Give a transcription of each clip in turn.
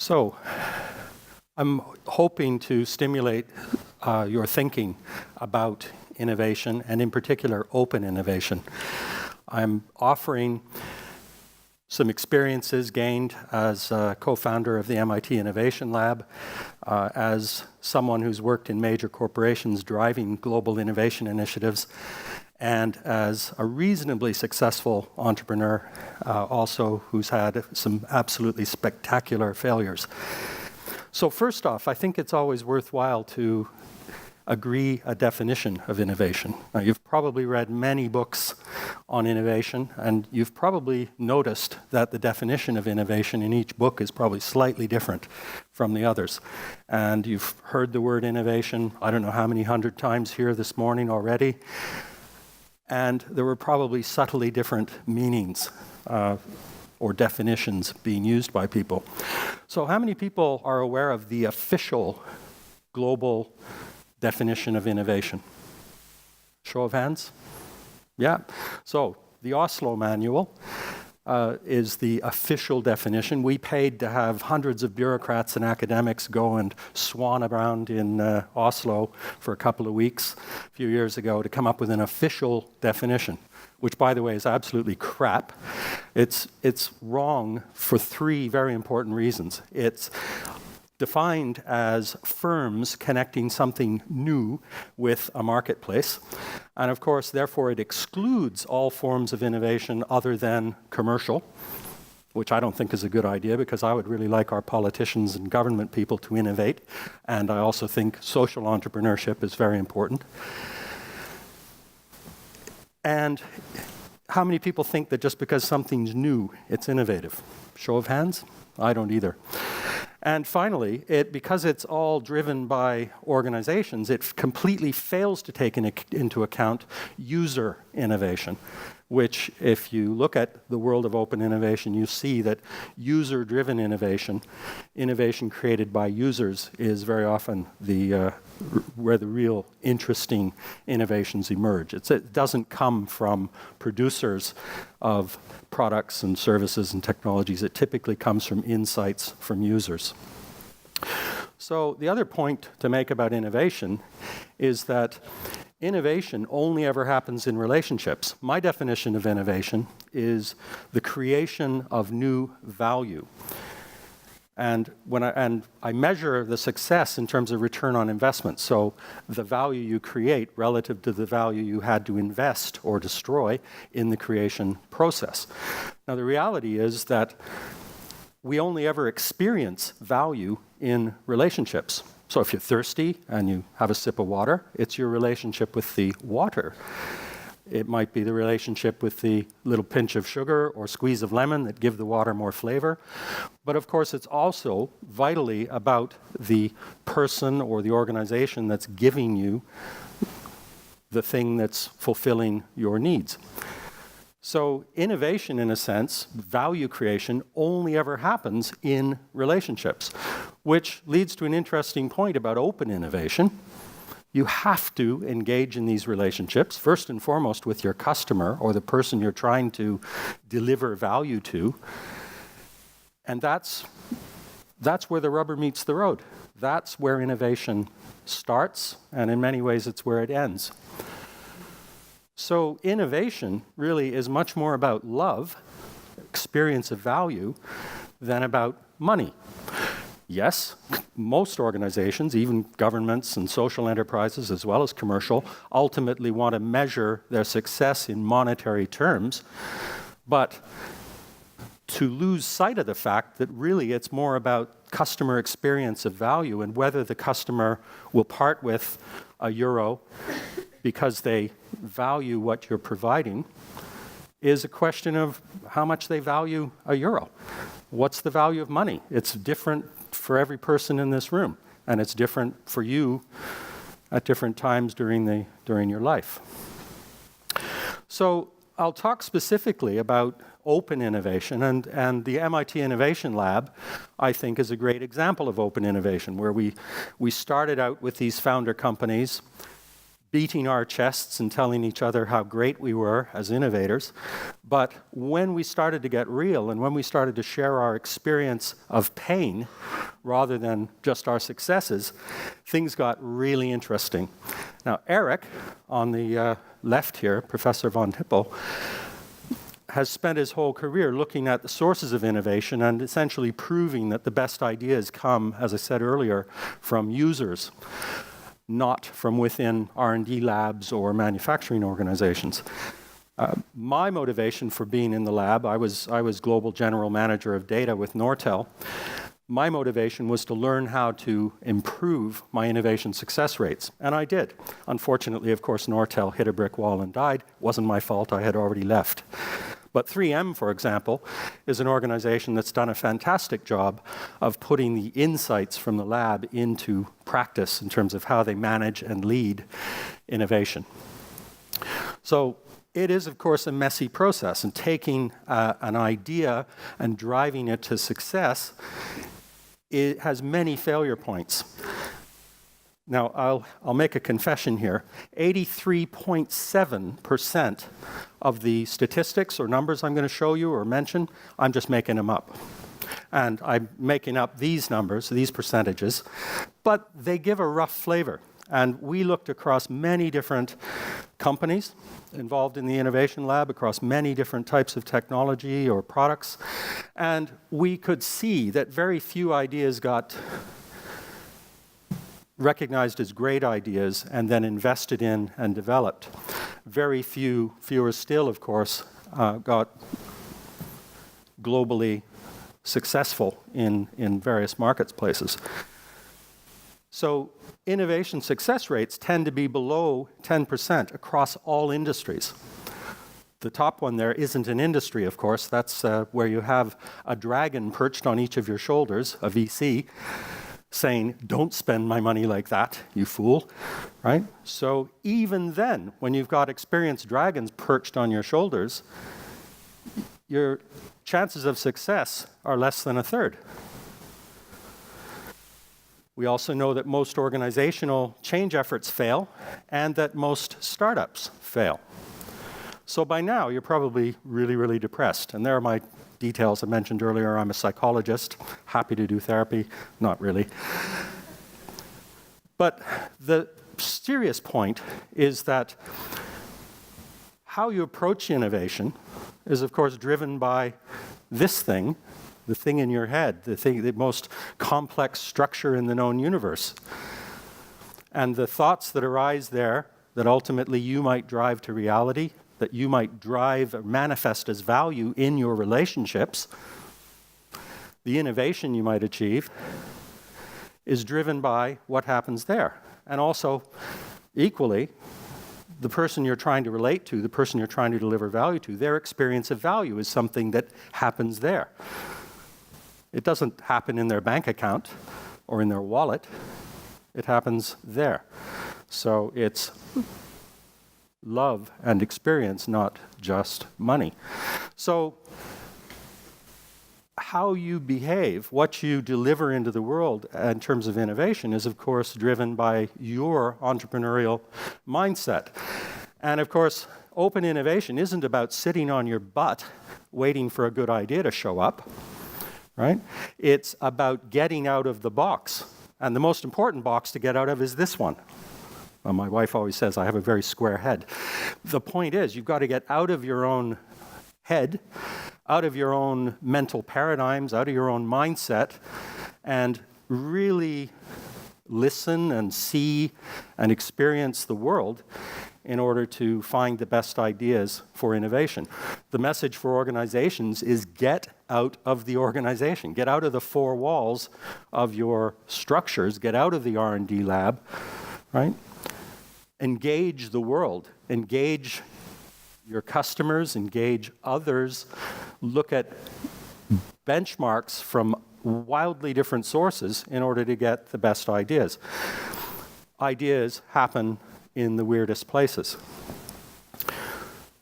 So, I'm hoping to stimulate your thinking about innovation, and in particular, open innovation. I'm offering some experiences gained as a co-founder of the MIT Innovation Lab, as someone who's worked in major corporations driving global innovation initiatives, and as a reasonably successful entrepreneur, also who's had some absolutely spectacular failures. So first off, I think it's always worthwhile to agree a definition of innovation. Now, you've probably read many books on innovation, and you've probably noticed that the definition of innovation in each book is probably slightly different from the others. And you've heard the word innovation, I don't know how many hundred times here this morning already, and there were probably subtly different meanings or definitions being used by people. So how many people are aware of the official global definition of innovation? Show of hands? Yeah. So the Oslo Manual is the official definition. We paid to have hundreds of bureaucrats and academics go and swan around in Oslo for a couple of weeks a few years ago to come up with an official definition, which, by the way, is absolutely crap. It's wrong for three very important reasons. It's defined as firms connecting something new with a marketplace. And of course, therefore, it excludes all forms of innovation other than commercial, which I don't think is a good idea, because I would really like our politicians and government people to innovate. And I also think social entrepreneurship is very important. And how many people think that just because something's new, it's innovative? Show of hands? I don't either. And finally, because it's all driven by organizations, it completely fails to take into account user innovation, which, if you look at the world of open innovation, you see that user-driven innovation, innovation created by users, is very often where the real interesting innovations emerge. It doesn't come from producers of products and services and technologies. It typically comes from insights from users. So the other point to make about innovation is that innovation only ever happens in relationships. My definition of innovation is the creation of new value. And I measure the success in terms of return on investment. So the value you create relative to the value you had to invest or destroy in the creation process. Now, the reality is that we only ever experience value in relationships. So if you're thirsty and you have a sip of water, it's your relationship with the water. It might be the relationship with the little pinch of sugar or squeeze of lemon that give the water more flavor. But of course, it's also vitally about the person or the organization that's giving you the thing that's fulfilling your needs. So innovation, in a sense, value creation, only ever happens in relationships, which leads to an interesting point about open innovation. You have to engage in these relationships, first and foremost with your customer or the person you're trying to deliver value to. And that's where the rubber meets the road. That's where innovation starts, and in many ways it's where it ends. So innovation really is much more about love, experience of value, than about money. Yes, most organizations, even governments and social enterprises as well as commercial, ultimately want to measure their success in monetary terms, but to lose sight of the fact that really it's more about customer experience of value and whether the customer will part with €1 because they value what you're providing is a question of how much they value €1. What's the value of money? It's different for every person in this room, and it's different for you at different times during your life. So I'll talk specifically about open innovation, and the MIT Innovation Lab, I think, is a great example of open innovation, where we started out with these founder companies beating our chests and telling each other how great we were as innovators. But when we started to get real and when we started to share our experience of pain rather than just our successes, things got really interesting. Now, Eric, on the left here, Professor von Hippel, has spent his whole career looking at the sources of innovation and essentially proving that the best ideas come, as I said earlier, from users, not from within R&D labs or manufacturing organizations. My motivation for being in the lab, I was global general manager of data with Nortel. My motivation was to learn how to improve my innovation success rates, and I did. Unfortunately, of course, Nortel hit a brick wall and died. It wasn't my fault, I had already left. But 3M, for example, is an organization that's done a fantastic job of putting the insights from the lab into practice in terms of how they manage and lead innovation. So it is, of course, a messy process, and taking an idea and driving it to success, it has many failure points. Now, I'll make a confession here. 83.7% of the statistics or numbers I'm going to show you or mention, I'm just making them up. And I'm making up these numbers, these percentages, but they give a rough flavor. And we looked across many different companies involved in the innovation lab, across many different types of technology or products, and we could see that very few ideas got recognized as great ideas and then invested in and developed. Very fewer still, of course, got globally successful in various marketplaces. So innovation success rates tend to be below 10% across all industries. The top one there isn't an industry, of course. That's where you have a dragon perched on each of your shoulders, a VC, saying, "Don't spend my money like that, you fool," right? So even then, when you've got experienced dragons perched on your shoulders, your chances of success are less than a third. We also know that most organizational change efforts fail and that most startups fail. So by now, you're probably really, really depressed. And there are my details I mentioned earlier. I'm a psychologist, happy to do therapy, not really. But the serious point is that how you approach innovation is, of course, driven by this thing, the thing in your head, the most complex structure in the known universe. And the thoughts that arise there that ultimately you might drive to reality, that you might drive or manifest as value in your relationships, the innovation you might achieve, is driven by what happens there. And also, equally, the person you're trying to relate to, the person you're trying to deliver value to, their experience of value is something that happens there. It doesn't happen in their bank account or in their wallet. It happens there. So it's love and experience, not just money. So how you behave, what you deliver into the world in terms of innovation is, of course, driven by your entrepreneurial mindset. And, of course, open innovation isn't about sitting on your butt waiting for a good idea to show up, right? It's about getting out of the box. And the most important box to get out of is this one. Well, my wife always says I have a very square head. The point is, you've got to get out of your own head, out of your own mental paradigms, out of your own mindset, and really listen and see and experience the world in order to find the best ideas for innovation. The message for organizations is get out of the organization. Get out of the four walls of your structures. Get out of the R&D lab, right? Engage the world. Engage your customers. Engage others. Look at benchmarks from wildly different sources in order to get the best ideas. Ideas happen in the weirdest places.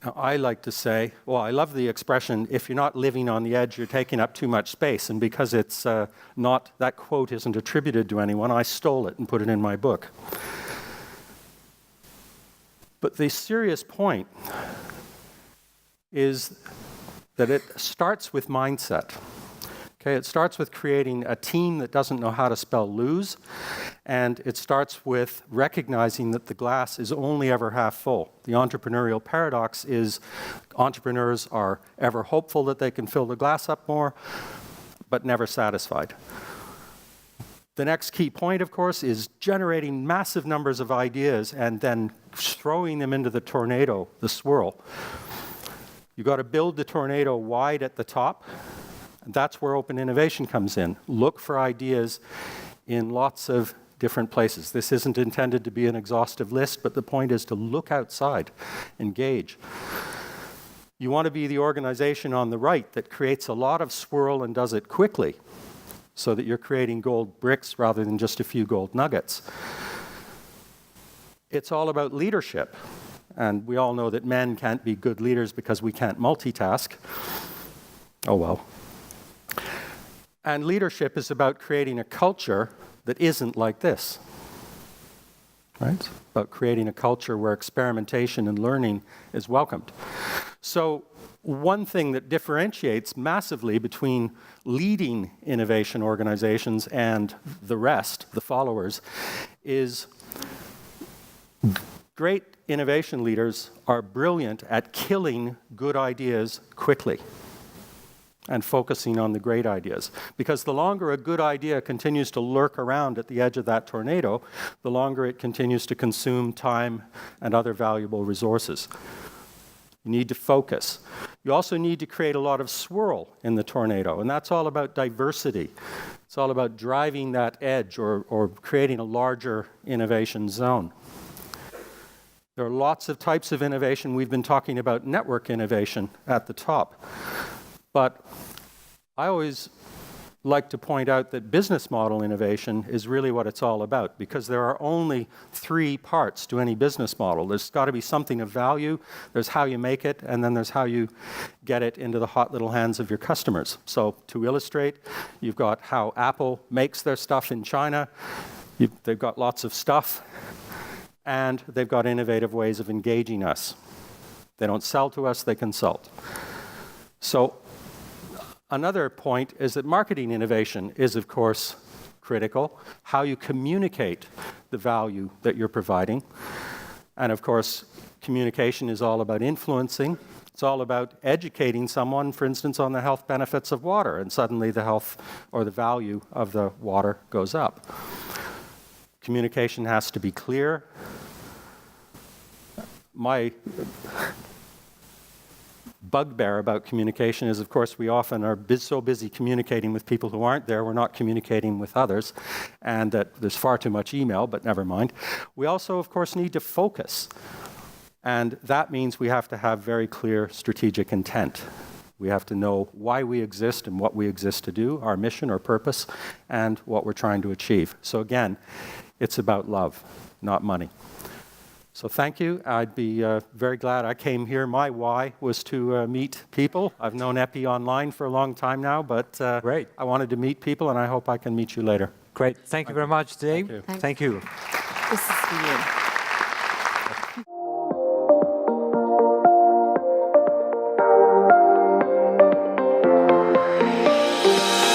Now, I like to say, well, I love the expression, if you're not living on the edge, you're taking up too much space. And because it's not, that quote isn't attributed to anyone, I stole it and put it in my book. But the serious point is that it starts with mindset. Okay, it starts with creating a team that doesn't know how to spell lose, and it starts with recognizing that the glass is only ever half full. The entrepreneurial paradox is entrepreneurs are ever hopeful that they can fill the glass up more, but never satisfied. The next key point, of course, is generating massive numbers of ideas and then throwing them into the tornado, the swirl. You've got to build the tornado wide at the top. And that's where open innovation comes in. Look for ideas in lots of different places. This isn't intended to be an exhaustive list, but the point is to look outside, engage. You want to be the organization on the right that creates a lot of swirl and does it quickly, so that you're creating gold bricks rather than just a few gold nuggets. It's all about leadership. And we all know that men can't be good leaders because we can't multitask. Oh well. And leadership is about creating a culture that isn't like this. Right? It's about creating a culture where experimentation and learning is welcomed. So one thing that differentiates massively between leading innovation organizations and the rest, the followers, is great innovation leaders are brilliant at killing good ideas quickly and focusing on the great ideas. Because the longer a good idea continues to lurk around at the edge of that tornado, the longer it continues to consume time and other valuable resources. You need to focus. You also need to create a lot of swirl in the tornado, and that's all about diversity. It's all about driving that edge or creating a larger innovation zone. There are lots of types of innovation. We've been talking about network innovation at the top. But I always like to point out that business model innovation is really what it's all about, because there are only 3 parts to any business model. There's got to be something of value, there's how you make it, and then there's how you get it into the hot little hands of your customers. So to illustrate, you've got how Apple makes their stuff in China. They've got lots of stuff, and they've got innovative ways of engaging us. They don't sell to us, they consult. So another point is that marketing innovation is, of course, critical. How you communicate the value that you're providing. And of course, communication is all about influencing. It's all about educating someone, for instance, on the health benefits of water, and suddenly the health or the value of the water goes up. Communication has to be clear. My bugbear about communication is, of course, we often are so busy communicating with people who aren't there, we're not communicating with others, and that there's far too much email, but never mind. We also, of course, need to focus, and that means we have to have very clear strategic intent. We have to know why we exist and what we exist to do, our mission or purpose, and what we're trying to achieve. So again, it's about love, not money. So thank you. I'd be very glad I came here. My why was to meet people. I've known Epi online for a long time now, but Great. I wanted to meet people, and I hope I can meet you later. Great. Thank you very much, Dave. Thank you. Thank you. This is for you.